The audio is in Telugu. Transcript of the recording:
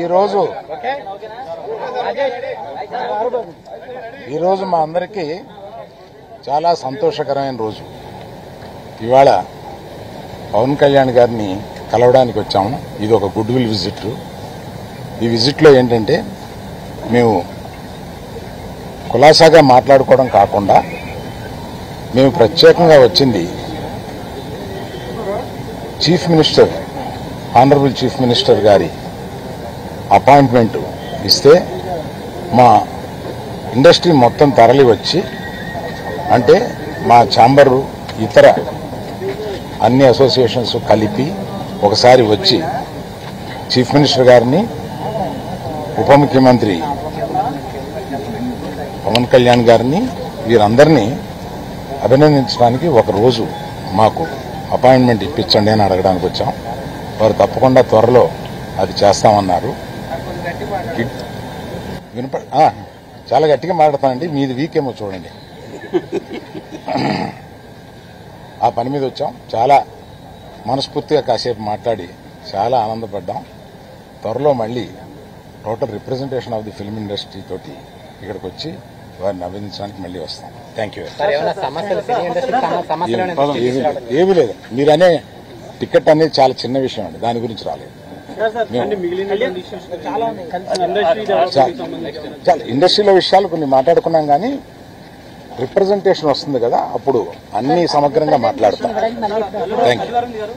ఈరోజు మా అందరికీ చాలా సంతోషకరమైన రోజు. ఇవాళ పవన్ కళ్యాణ్ గారిని కలవడానికి వచ్చాము. ఇది ఒక గుడ్ విల్ విజిట్. ఈ విజిట్లో ఏంటంటే మేము కులాసాగా మాట్లాడుకోవడం కాకుండా మేము ప్రత్యేకంగా వచ్చింది chief minister, honourable chief minister గారి అపాయింట్మెంట్ ఇస్తే మా ఇండస్ట్రీ మొత్తం తరలి వచ్చి, అంటే మా ఛాంబరు ఇతర అన్ని అసోసియేషన్స్ కలిపి ఒకసారి వచ్చి చీఫ్ మినిస్టర్ గారిని, ఉప ముఖ్యమంత్రి పవన్ కళ్యాణ్ గారిని, వీరందరినీ అభినందించడానికి ఒకరోజు మాకు అపాయింట్మెంట్ ఇప్పించండి అని అడగడానికి వచ్చాం. వారు తప్పకుండా త్వరలో అది చేస్తామన్నారు. చాలా గట్టిగా మాట్లాడతానండి, మీది వీకేమో చూడండి. ఆ పని మీద వచ్చాం. చాలా మనస్ఫూర్తిగా కాసేపు మాట్లాడి చాలా ఆనందపడ్డాం. త్వరలో మళ్ళీ total representation of the film industry తోటి ఇక్కడికి వచ్చి వారిని అభినందించడానికి మళ్ళీ వస్తాం. Thank you. ఏమీ లేదు, మీరనే టికెట్ అనేది చాలా చిన్న విషయం అండి, దాని గురించి రాలేదు. చాలా ఇండస్ట్రీలో విషయాలు కొన్ని మాట్లాడుకున్నాం, కానీ రిప్రజెంటేషన్ వస్తుంది కదా, అప్పుడు అన్ని సమగ్రంగా మాట్లాడతాం. Thank you.